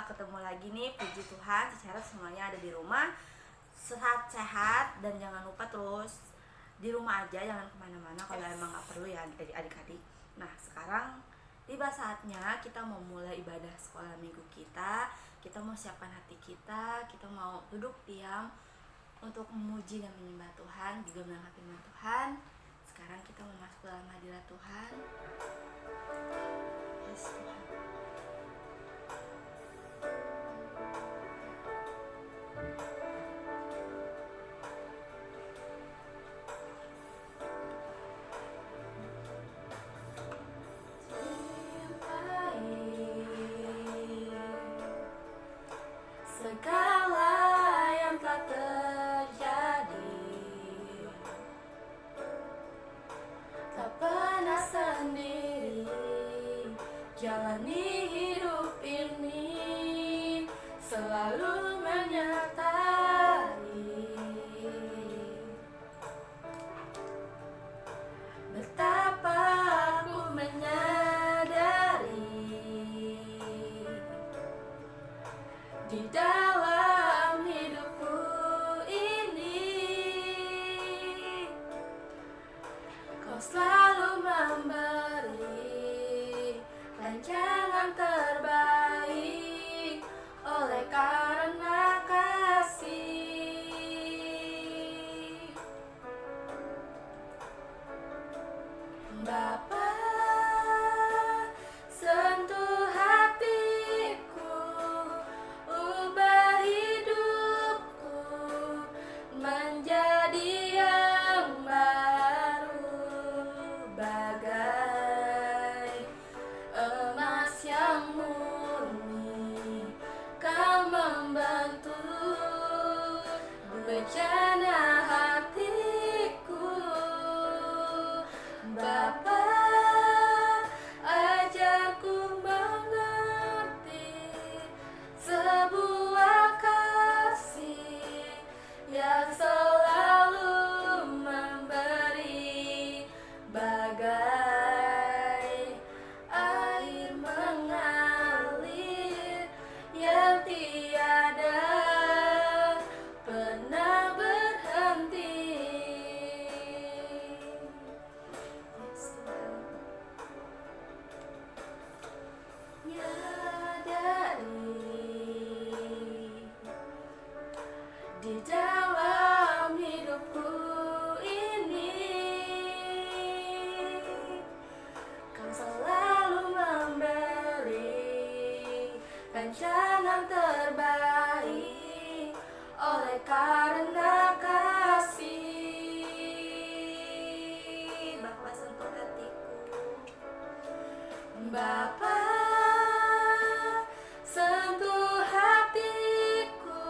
ketemu lagi nih, puji Tuhan secara semuanya ada di rumah sehat-sehat, dan jangan lupa terus di rumah aja, jangan kemana-mana kalau emang nggak perlu ya adik-adik. Nah sekarang tiba saatnya kita mau mulai ibadah sekolah minggu kita. Kita mau siapkan hati kita mau duduk diam untuk memuji dan menyembah Tuhan, juga mendengar firman Tuhan. Sekarang kita mau masuk dalam hadirat Tuhan. Yes, Tuhan. Segala yang telah terjadi, tak pernah sendiri jalani hidup ini, selalu menyertai. Betapa aku menyadari di dalam hidupku ini, Kau selalu memberi rancangan terbaik oleh karena kasih. Bapa, sentuh hatiku, ubah hidupku menjadi yang baru, bagai emas yang murni. Kau membentuk bejana hatiku. Bapa, ajarku mengerti sebuah kasih yang selalu memberi, bagai air mengalir yang tiada pernah berhenti. Di dalam hidupku ini, Kau selalu memberi rancangan terbaik oleh karena kasih. Bapa, sentuh hatiku. Bapa, sentuh hatiku,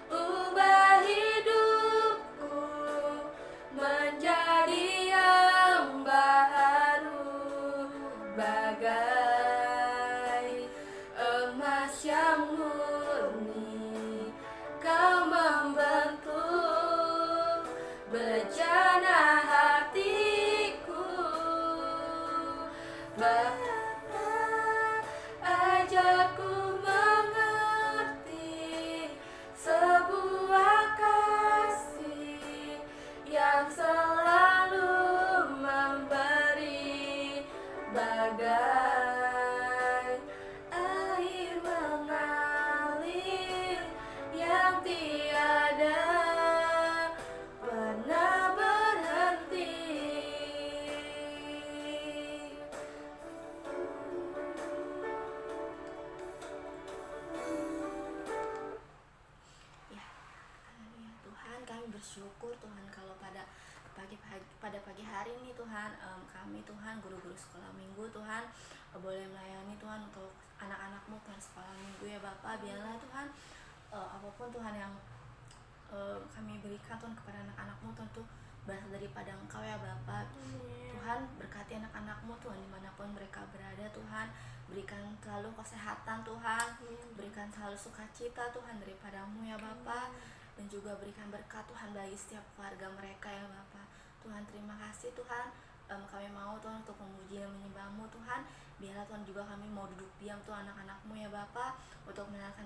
ubah hidupku menjadi yang baru, bagai emas yang murni. Kau membentuk bejana hatiku. Bapa, ajarku mengerti sebuah kasih yang selalu memberi, bagai air mengalir yang tiada pernah berhenti. Ya, haleluya Tuhan, kami bersyukur Tuhan kalau pada pagi hari ini Tuhan, kami Tuhan guru-guru sekolah minggu Tuhan boleh melayani Tuhan untuk anak-anak-Mu Tuhan sekolah minggu ya Bapak. Biarlah Tuhan apapun Tuhan yang kami berikan Tuhan kepada anak-anak-Mu Tuhan tuh berasal daripada Engkau ya Bapak. Tuhan berkati anak-anak-Mu Tuhan dimanapun mereka berada Tuhan. Berikan selalu kesehatan Tuhan, berikan selalu sukacita Tuhan daripada-Mu ya Bapak. Dan juga berikan berkat Tuhan bagi setiap keluarga mereka ya Bapak. Tuhan terima kasih Tuhan, kami mau Tuhan untuk memuji dan menyembah-Mu Tuhan. Biarlah Tuhan juga kami mau duduk diam Tuhan anak-anak-Mu ya Bapa, untuk mendengarkan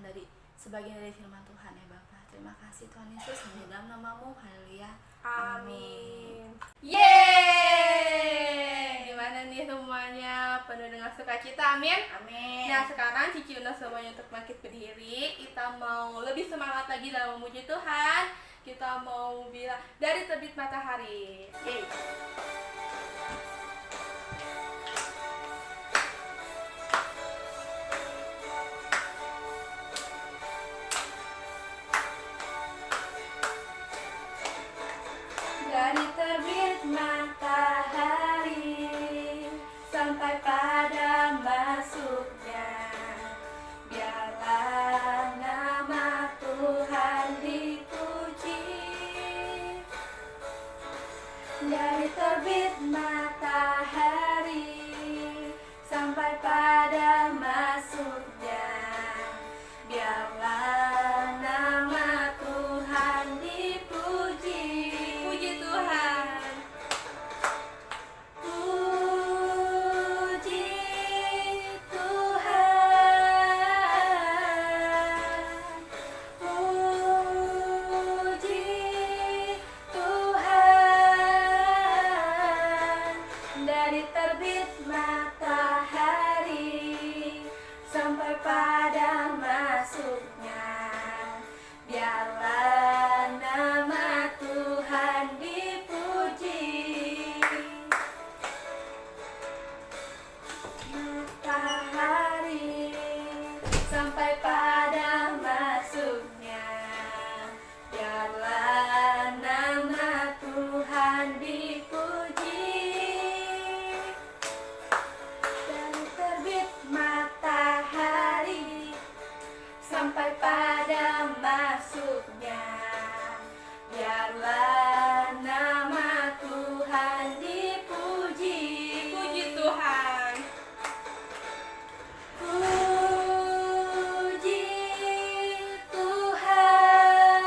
sebagian dari firman Tuhan ya Bapa. Terima kasih Tuhan Yesus, hanya dalam nama-Mu, haleluya, amin. Yeay, gimana nih semuanya, penuh dengan sukacita, amin. Amin. Nah sekarang Cici undang semuanya untuk bangkit berdiri. Kita mau lebih semangat lagi dalam memuji Tuhan. Kita mau bilang dari terbit matahari. Yeay. Dari terbit matahari sampai pada masuknya, biarlah nama Tuhan dipuji. Dari terbit matahari sampai pada masuknya, biarlah nama Tuhan dipuji. Puji Tuhan. Puji Tuhan, puji Tuhan. Dari terbit matahari sampai pada masuknya, biarlah nama Tuhan dipuji. Matahari sampai pada masuknya, biarlah nama Tuhan dipuji. Dari terbit matahari sampai pada masuknya, biarlah nama Tuhan dipuji. Puji Tuhan. Puji Tuhan,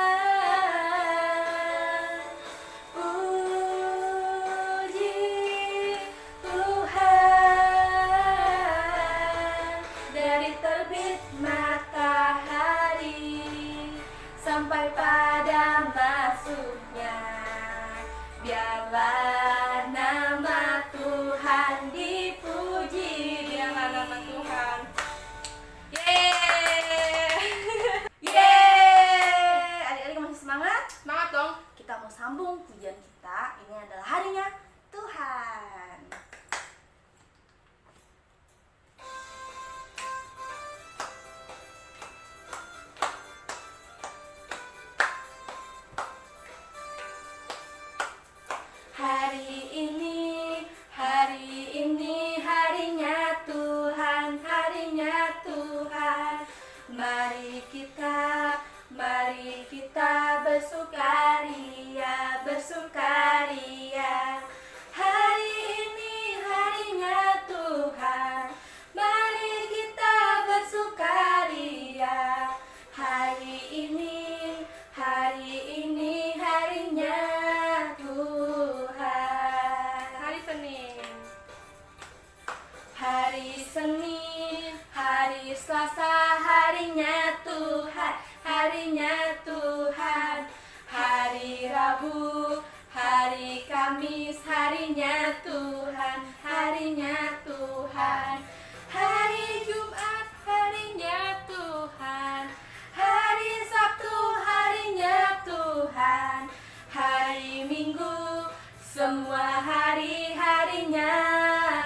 puji Tuhan. Dari terbit matahari sampai pada masuknya, biarlah nama Tuhan dipuji. Biarlah nama Tuhan. Yeay. Yeay! Adik-adik masih semangat? Semangat dong. Kita mau sambung pujian kita. Ini adalah harinya Tuhan. Hari ini harinya Tuhan, harinya Tuhan. Mari kita bersukaria, bersukaria. Hari ini harinya Tuhan, mari kita bersukaria. Hari ini harinya Tuhan. Hari Senin. Hari Senin, hari Selasa, harinya Tuhan, harinya Tuhan. Hari Rabu, hari Kamis, harinya Tuhan, harinya Tuhan. Hari Jumat, harinya Tuhan. Hari Sabtu, harinya Tuhan. Hari Minggu, semua hari-harinya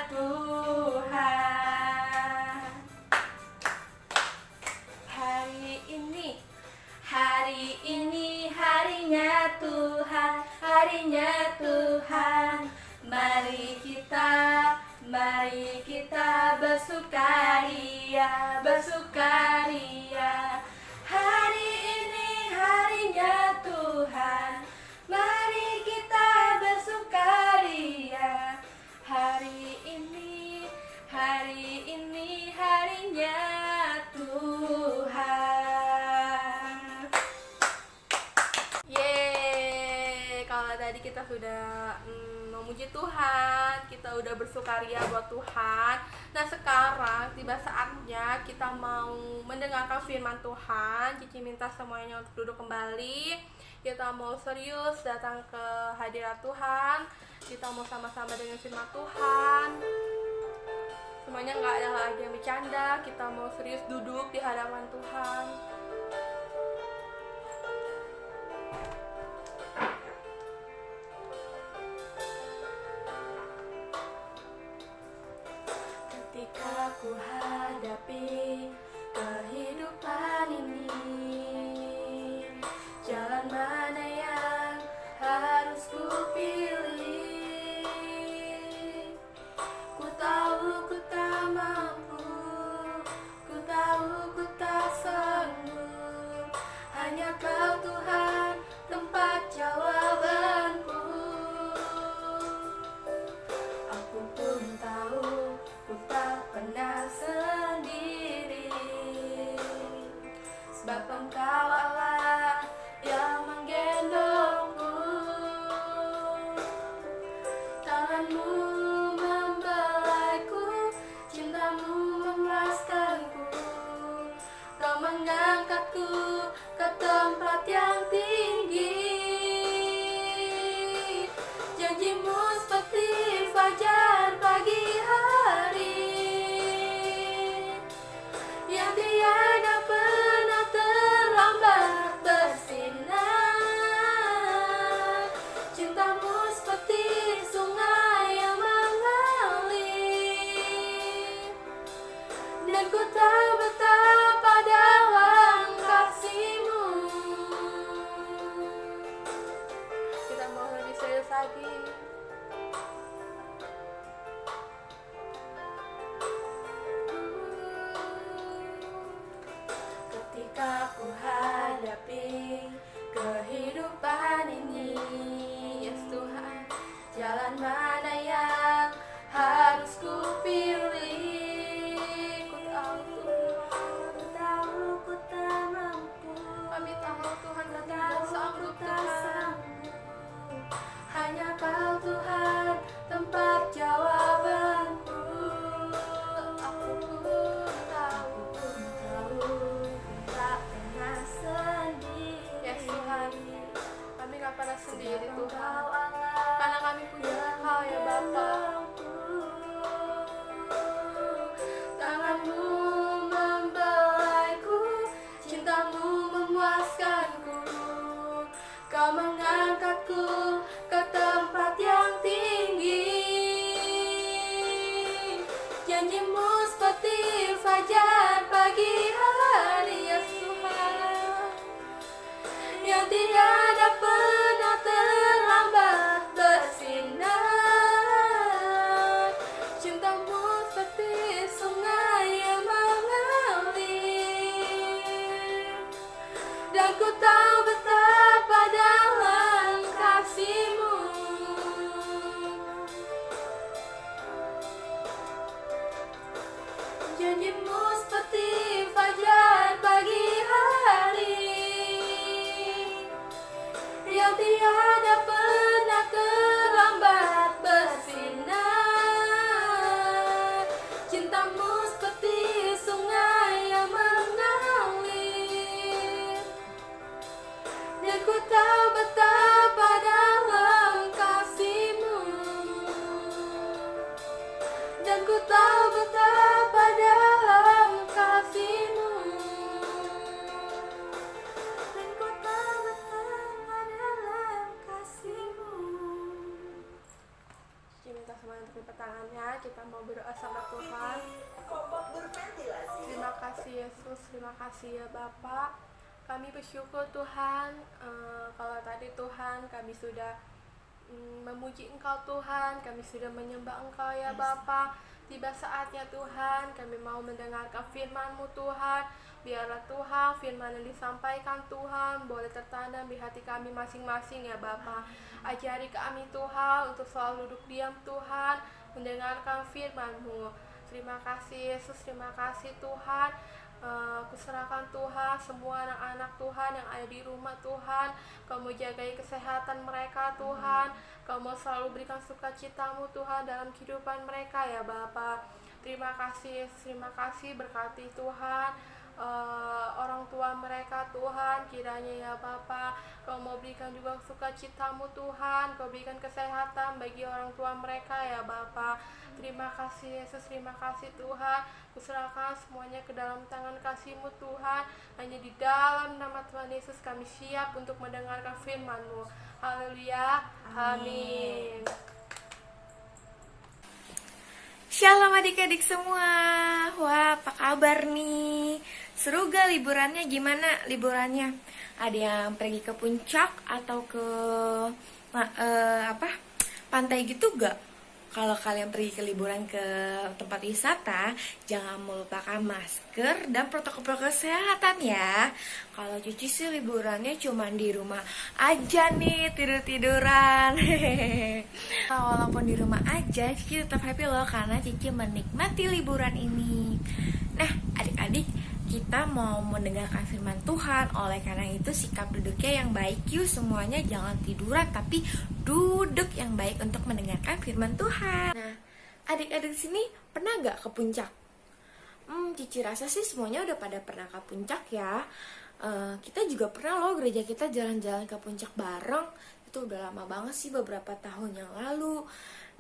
Tuhan. Hari ini harinya Tuhan, harinya Tuhan. Mari kita bersukaria, bersukaria. Hari ini harinya Tuhan, mari kita bersukaria. Hari ini harinya Tuhan. Yeay. Kalau tadi kita sudah memuji Tuhan, kita udah bersukaria buat Tuhan. Nah sekarang tiba saatnya kita mau mendengarkan firman Tuhan. Cici minta semuanya untuk duduk kembali. Kita mau serius datang ke hadirat Tuhan. Kita mau sama-sama dengan firman Tuhan. Semuanya nggak ada lagi yang bercanda. Kita mau serius duduk di hadapan Tuhan. Ketika ku hadapi kehidupan ini, jalan mana yang harus ku pilih? Ku tahu ku tak mampu, ku tahu ku tak sanggup. Hanya Kau Tuhan tempat jawabanku. Aku pun tahu ku tak pernah sendiri, sebab Engkau Allah yang menggendongku. Tanganmu membelaiku, cintamu memuaskanku. Kau mengangkatku ke tempat yang tinggi. Janjimu seperti fajar pagi hari, yang tiada pernah terlambat bersinar. Cintamu seperti sungai yang mengalir, dan ku tak betapa dalam kasih-Mu. Kita mau lebih serius lagi. Ketika ku hadapi kehidupan ini, Yes Tuhan. jalan mana yang harus ku pilih? Ku tahu Tuhan. Ku tahu ku tak mampu, Kami tahu Tuhan kami tahu tidak ku sanggup tak Tuhan. sanggup. Hanya Kau Tuhan tempat jawabanku. Aku pun tahu. Aku tahu ku tak pernah sendiri. Yes Tuhan. Kami gak pernah sendiri Sebab Tuhan. Engkau Allah Karena kami punya Engkau ya Bapa. Tanganmu membelaiku, cintamu memuaskanku. Kau mengangkatku ke tempat yang tinggi. Janjimu seperti fajar pagi hari, ya Tuhan, yang tiada pernah terlambat bersinar. Cintamu seperti sungai yang mengalir, dan ku tahu betapa dalam kasih-Mu. Janjimu seperti fajar pagi hari, yang tiada pernah terlambat bersinar. Cintamu seperti sungai yang mengalir, dan ku tahu betapa dalam kasih-Mu. Dan ku tahu betapa dalam kasih-Mu. Dan ku tahu betapa dalam kasih-Mu. Cici minta semuanya untuk lipat tangannya. Kita mau berdoa sama Tuhan. Terima kasih Yesus, terima kasih ya Bapa. Kami bersyukur Tuhan, kalau tadi Tuhan kami sudah memuji Engkau Tuhan, kami sudah menyembah Engkau ya Bapa. Tiba saatnya Tuhan, kami mau mendengarkan firman-Mu Tuhan. Biarlah Tuhan firman yang disampaikan Tuhan boleh tertanam di hati kami masing-masing ya Bapa. Ajari kami Tuhan untuk selalu duduk diam Tuhan, mendengarkan firman-Mu. Terima kasih Yesus, terima kasih Tuhan. Kuserahkan Tuhan semua anak-anak Tuhan yang ada di rumah Tuhan. Kau mau jagai kesehatan mereka Tuhan. Kau mau selalu berikan sukacitamu Tuhan dalam kehidupan mereka ya Bapa. Terima kasih Yesus, terima kasih, berkati Tuhan orang tua mereka Tuhan, kiranya ya Bapa, Kau mau berikan juga sukacitamu Tuhan, Kau berikan kesehatan bagi orang tua mereka ya Bapa. Terima kasih Yesus, terima kasih Tuhan. Kuserahkan semuanya ke dalam tangan kasih-Mu Tuhan. Hanya di dalam nama Tuhan Yesus kami siap untuk mendengarkan firman-Mu. Haleluya, amin. Shalom adik-adik semua. Wah, apa kabar nih? Seru gak liburannya? Gimana liburannya? Ada yang pergi ke puncak atau ke pantai gitu gak? Kalau kalian pergi ke liburan ke tempat wisata, jangan melupakan masker dan protokol kesehatan ya. Kalau Cici sih liburannya cuma di rumah aja nih, tidur-tiduran. Walaupun di rumah aja, Cici tetap happy loh karena Cici menikmati liburan ini. Nah, adik-adik, kita mau mendengarkan firman Tuhan. Oleh karena itu sikap duduknya yang baik yuk semuanya, jangan tiduran tapi duduk yang baik untuk mendengarkan firman Tuhan. Nah, adik-adik sini pernah gak ke puncak? Cici rasa sih semuanya udah pada pernah ke puncak ya. Kita juga pernah loh, gereja kita jalan-jalan ke puncak bareng. Itu udah lama banget sih, beberapa tahun yang lalu.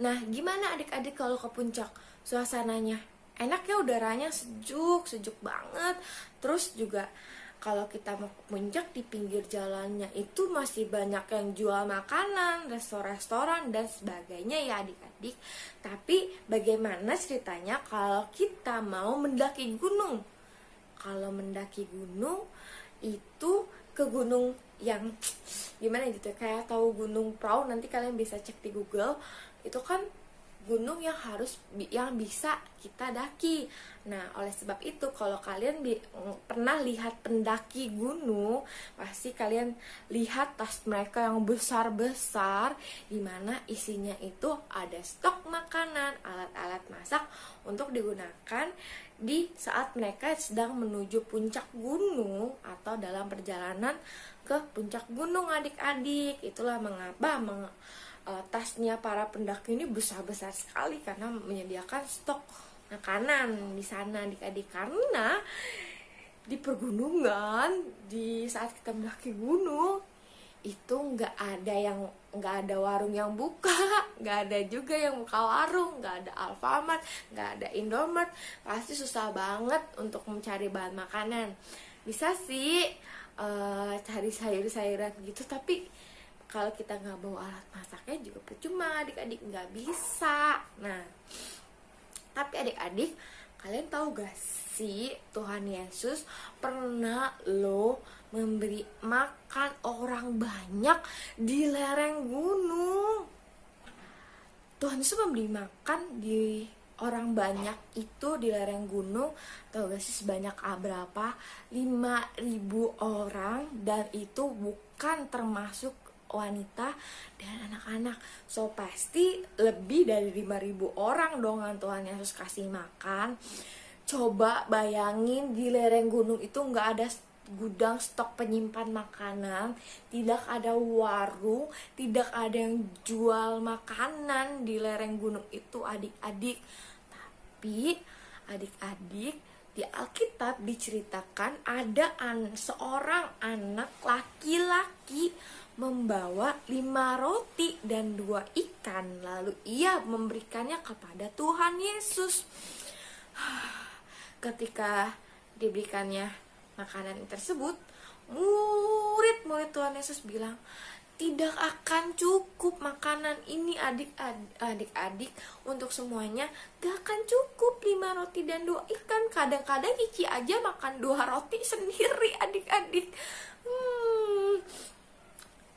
Nah, gimana adik-adik kalau ke puncak? Suasananya enak ya, udaranya sejuk banget. Terus juga kalau kita mau ke puncak, di pinggir jalannya itu masih banyak yang jual makanan, restoran dan sebagainya ya adik-adik. Tapi bagaimana ceritanya kalau kita mau mendaki gunung? Kalau mendaki gunung itu ke gunung yang gimana gitu, kayak tahu Gunung Prau, nanti kalian bisa cek di Google. Itu kan gunung yang bisa kita daki. Nah, oleh sebab itu kalau kalian pernah lihat pendaki gunung, pasti kalian lihat tas mereka yang besar-besar, dimana isinya itu ada stok makanan, alat-alat masak untuk digunakan di saat mereka sedang menuju puncak gunung atau dalam perjalanan ke puncak gunung adik-adik. Itulah mengapa tasnya para pendaki ini besar-besar sekali karena menyediakan stok makanan di sana adik-adik. Karena di pergunungan, di saat kita mendaki gunung itu nggak ada warung yang buka, nggak ada juga yang buka warung, nggak ada Alfamart, nggak ada Indomart. Pasti susah banget untuk mencari bahan makanan. Bisa sih cari sayur-sayuran gitu, tapi kalau kita nggak bawa alat masaknya juga percuma adik-adik, nggak bisa. Nah, tapi adik-adik, kalian tahu gak sih Tuhan Yesus pernah memberi makan orang banyak di lereng gunung. Tuhan Yesus memberi makan di orang banyak itu di lereng gunung. Tahu gak sih sebanyak berapa? 5.000 orang, dan itu bukan termasuk wanita dan anak-anak. So pasti lebih dari 5.000 orang dong yang Tuhan Yesus kasih makan. Coba bayangin, di lereng gunung itu nggak ada gudang stok penyimpan makanan, tidak ada warung, tidak ada yang jual makanan di lereng gunung itu adik-adik. Tapi adik-adik, di Alkitab diceritakan ada seorang anak laki-laki membawa 5 roti dan 2 ikan, lalu ia memberikannya kepada Tuhan Yesus. Ketika diberikannya makanan tersebut, murid-murid Tuhan Yesus bilang, tidak akan cukup makanan ini adik-adik untuk semuanya, gak akan cukup 5 roti dan 2 ikan. Kadang-kadang Cici aja makan 2 roti sendiri adik-adik.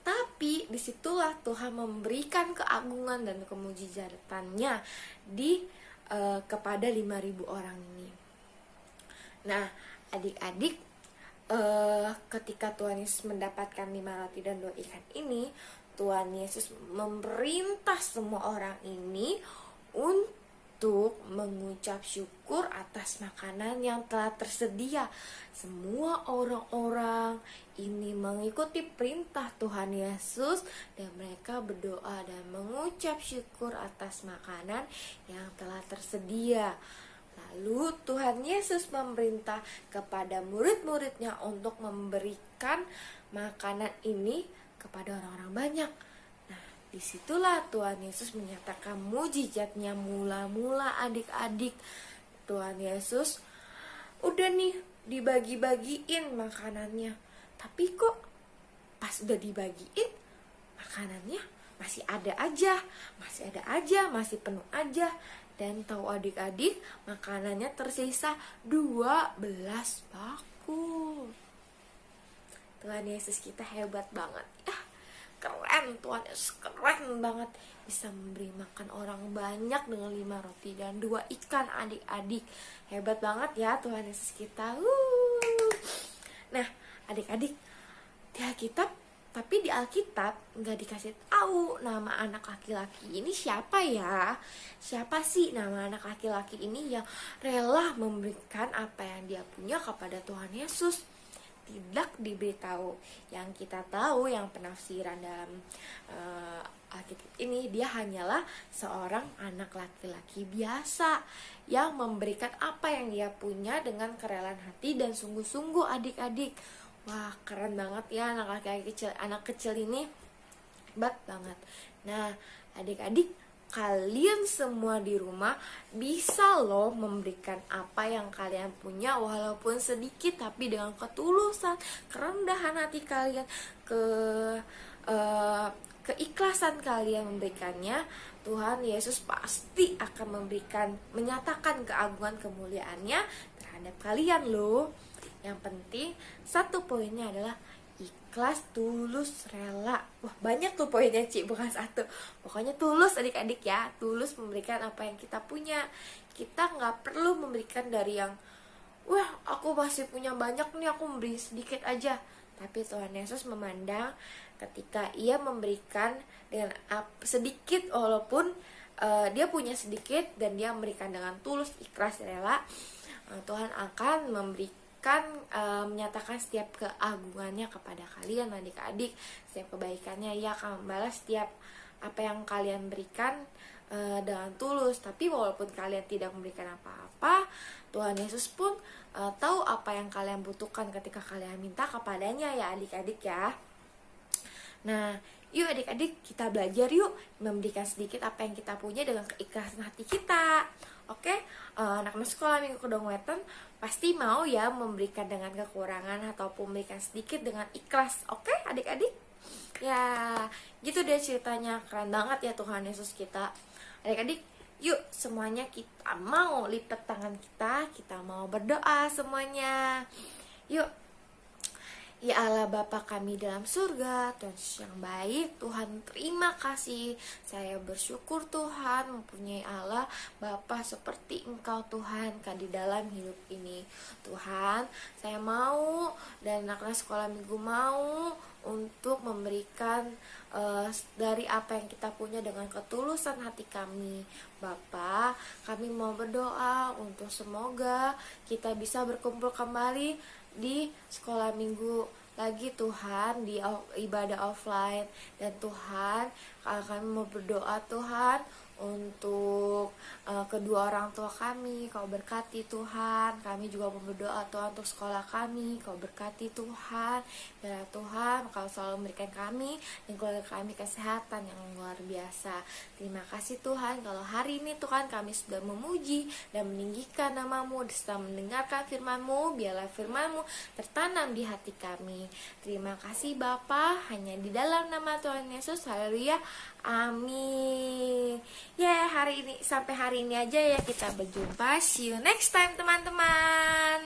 Tapi disitulah Tuhan memberikan keagungan dan kemujizatannya kepada 5.000 orang ini. Nah, adik-adik, ketika Tuhan Yesus mendapatkan 5 roti dan 2 ikan ini, Tuhan Yesus memerintah semua orang ini untuk mengucap syukur atas makanan yang telah tersedia. Semua orang-orang ini mengikuti perintah Tuhan Yesus dan mereka berdoa dan mengucap syukur atas makanan yang telah tersedia. Lalu Tuhan Yesus memerintah kepada murid-muridnya untuk memberikan makanan ini kepada orang-orang banyak. Nah, disitulah Tuhan Yesus menyatakan mujizatnya mula-mula adik-adik. Tuhan Yesus udah nih dibagi-bagiin makanannya. Tapi kok pas udah dibagiin makanannya masih ada aja, masih penuh aja. Dan tahu adik-adik, makanannya tersisa 12 bakul. Tuhan Yesus kita hebat banget ya. Keren, Tuhan Yesus keren banget. Bisa memberi makan orang banyak dengan 5 roti dan 2 ikan adik-adik. Hebat banget ya Tuhan Yesus kita. Nah adik-adik, di Alkitab, tapi di Alkitab nggak dikasih tahu nama anak laki-laki ini siapa ya. Siapa sih nama anak laki-laki ini yang rela memberikan apa yang dia punya kepada Tuhan Yesus? Tidak diberitahu. Yang kita tahu, yang penafsiran dalam Alkitab ini, dia hanyalah seorang anak laki-laki biasa yang memberikan apa yang dia punya dengan kerelaan hati dan sungguh-sungguh adik-adik. Wah, keren banget ya anak laki-laki kecil, anak kecil ini hebat banget. Nah, adik-adik, kalian semua di rumah bisa loh memberikan apa yang kalian punya walaupun sedikit, tapi dengan ketulusan, kerendahan hati kalian, keikhlasan kalian memberikannya. Tuhan Yesus pasti akan menyatakan keagungan kemuliaannya terhadap kalian loh. Yang penting satu poinnya adalah ikhlas, tulus, rela. Wah, banyak tuh poinnya, Ci, bukan satu. Pokoknya tulus adik-adik ya, tulus memberikan apa yang kita punya. Kita nggak perlu memberikan dari yang, wah aku masih punya banyak nih, aku memberi sedikit aja. Tapi Tuhan Yesus memandang ketika ia memberikan dengan sedikit, walaupun dia punya sedikit dan dia memberikan dengan tulus, ikhlas, rela, Tuhan akan menyatakan setiap keagungannya kepada kalian adik-adik. Setiap kebaikannya ia akan membalas setiap apa yang kalian berikan dengan tulus. Tapi walaupun kalian tidak memberikan apa-apa, Tuhan Yesus pun tahu apa yang kalian butuhkan ketika kalian minta kepadanya ya adik-adik ya. Nah, yuk adik-adik, kita belajar yuk memberikan sedikit apa yang kita punya dengan keikhlasan hati kita. Oke, anak-anak sekolah minggu kedong weton pasti mau ya memberikan dengan kekurangan ataupun memberikan sedikit dengan ikhlas. Oke adik-adik? Ya, gitu deh ceritanya. Keren banget ya Tuhan Yesus kita. Adik-adik, yuk semuanya kita mau lipat tangan kita mau berdoa semuanya. Yuk. Ya Allah Bapa kami dalam surga, Tuhan Yesus yang baik, Tuhan terima kasih. Saya bersyukur Tuhan mempunyai Allah Bapa seperti Engkau Tuhan di dalam hidup ini. Tuhan, saya mau dan anak-anak sekolah minggu mau untuk memberikan dari apa yang kita punya dengan ketulusan hati kami. Bapa, kami mau berdoa untuk semoga kita bisa berkumpul kembali di sekolah minggu lagi Tuhan, di ibadah offline. Dan Tuhan, kami mau berdoa Tuhan untuk kedua orang tua kami, Kau berkati Tuhan. Kami juga mau berdoa Tuhan untuk sekolah kami, Kau berkati Tuhan. Biar Tuhan Kau selalu memberikan kami dan keluarga kami kesehatan yang luar biasa. Terima kasih Tuhan, kalau hari ini Tuhan kami sudah memuji dan meninggikan nama-Mu, serta mendengarkan firman-Mu. Biarlah firman-Mu tertanam di hati kami. Terima kasih Bapa, hanya di dalam nama Tuhan Yesus. Haleluya, amin. Ya, sampai hari ini aja ya kita berjumpa. See you next time teman-teman.